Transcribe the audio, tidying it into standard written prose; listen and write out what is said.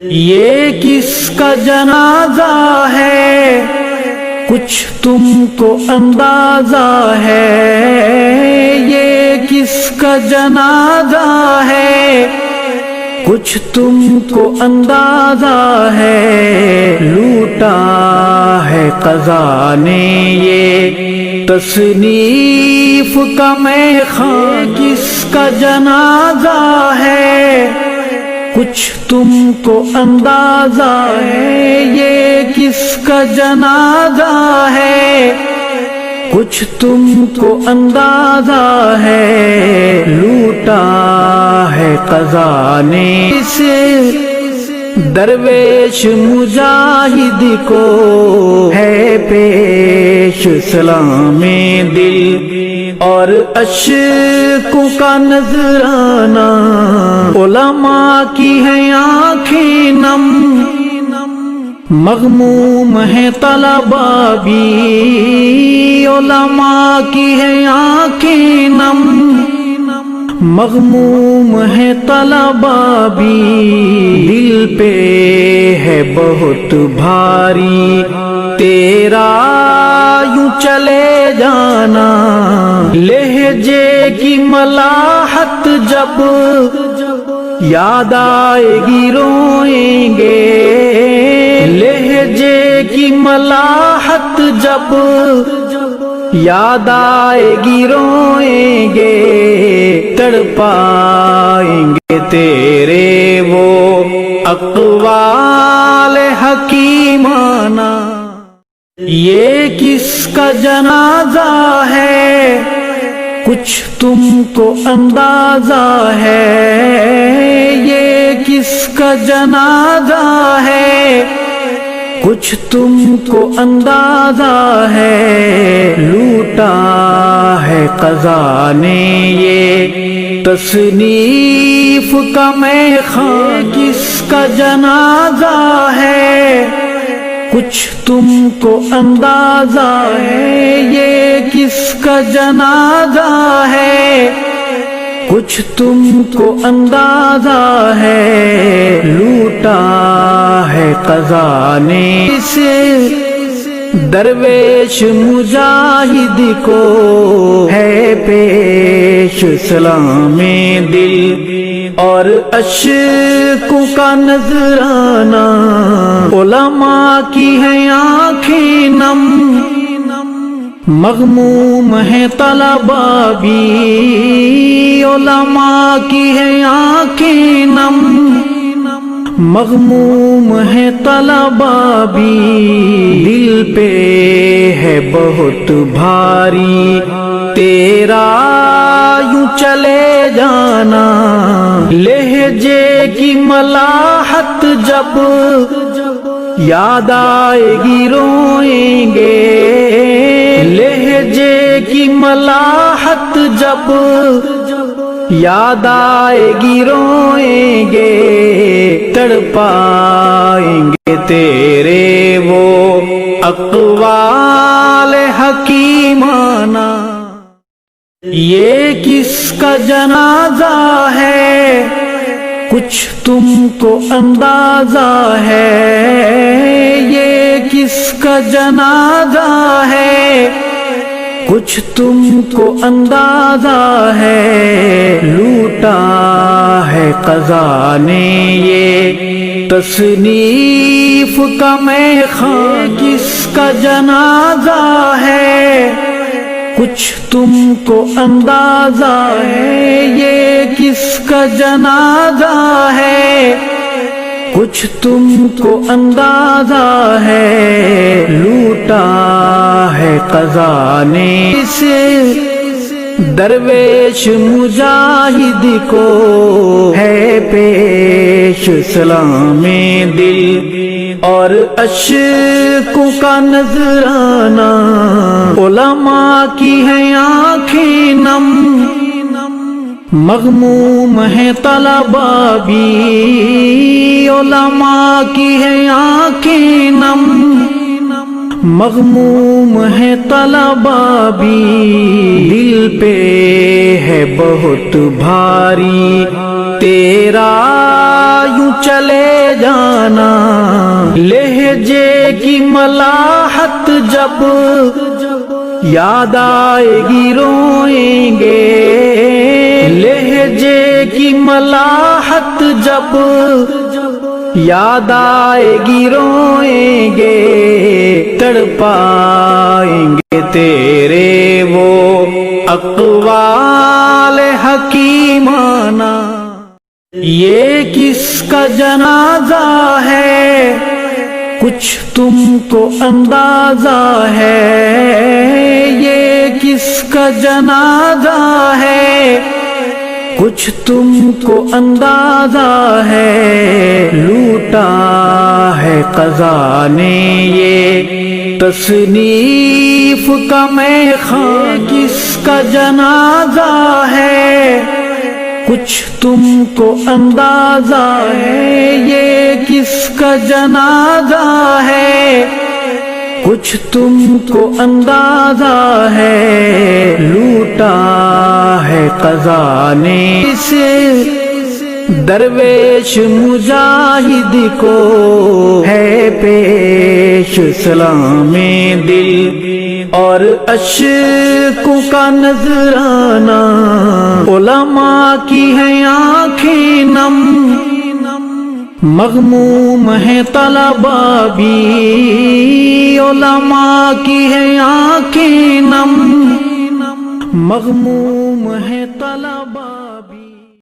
یہ کس کا جنازہ ہے کچھ تم کو اندازہ ہے، یہ کس کا جنازہ ہے کچھ تم کو اندازہ ہے، لوٹا ہے قضا نے یہ تصنیف کا میخانہ، کس کا جنازہ ہے کچھ تم کو اندازہ ہے، یہ کس کا جنازہ ہے کچھ تم کو اندازہ ہے، لوٹا ہے قضا نے اسے درویش مجاہد کو ہے پیش سلام دل اور اشکوں کا نذرانہ، علماء کی ہیں آنکھیں نم، مغموم ہے طلباء بھی، علماء کی ہیں آنکھیں نم، مغموم ہے طلباء بھی، دل پہ ہے بہت بھاری تیرا یوں چلے جانا، لہجے کی ملاحت جب یاد آئے گی روئیں گے، لہجے کی ملاحت جب یاد آئے گی روئیں گے، تڑپائیں گے تیرے وہ اقوال حکیمانہ، یہ کس کا جنازہ ہے کچھ تم کو اندازہ ہے، یہ کس کا جنازہ ہے کچھ تم کو اندازہ ہے، لوٹا ہے قضا نے یہ تصنیف کا میخانہ، کس کا جنازہ ہے کچھ تم کو اندازہ ہے، یہ کس کا جنازہ ہے کچھ تم کو اندازہ ہے، لوٹا ہے قضا نے اسے درویش مجاہد کو ہے پیش سلام دل اور اشکوں کا نذرانہ، علماء کی ہیں آنکھیں نم، مغموم ہے طلباء بھی، علماء کی ہیں آنکھیں نم، مغموم ہے طلباء بھی، دل پہ ہے بہت بھاری تیرا یوں چلے جانا، لہجے کی ملاحت جب یاد آئے گی روئیں گے، لہجے کی ملاحت جب یاد آئے گی روئیں گے، تڑپائیں گے تیرے وہ اقوال حکیمانہ، یہ کس کا جنازہ ہے کچھ تم کو اندازہ ہے، یہ کس کا جنازہ ہے کچھ تم کو اندازہ ہے، لوٹا ہے قضا نے یہ تصنیف کا میخانہ، کس کا جنازہ ہے کچھ تم کو اندازہ ہے، یہ کس کا جنازہ ہے کچھ تم کو اندازہ ہے، لوٹا ہے قضا نے اسے درویش مجاہد کو ہے پیش سلام دل اور اشکوں کا نذرانہ، علماء کی ہیں آنکھیں نم، مغموم ہے طلباء بھی، علماء کی ہیں آنکھیں نم، مغموم ہے طلباء بھی، دل پہ ہے بہت بھاری تیرا یوں چلے جانا، لہجے کی ملاحت جب یاد آئے گی روئیں گے، لہجے کی ملاحت جب یاد آئے گی روئیں گے، تڑپائیں گے تیرے وہ اقوال حکیمانہ۔ یہ کس کا جنازہ ہے کچھ تم کو اندازہ ہے، یہ کس کا جنازہ ہے کچھ تم کو اندازہ ہے، لوٹا ہے قضا نے یہ تصنیف کا میخانہ، کس کا جنازہ ہے کچھ تم کو اندازہ ہے، یہ کس کا جنازہ ہے کچھ تم کو اندازہ ہے، لوٹا ہے قضا نے اسے درویش مجاہد کو ہے پیش سلام دل اور اشکوں کا نذرانہ، علماء کی ہیں آنکھیں نم، مغموم ہے طلباء بھی، علماء کی ہیں آنکھیں نم، مغموم ہے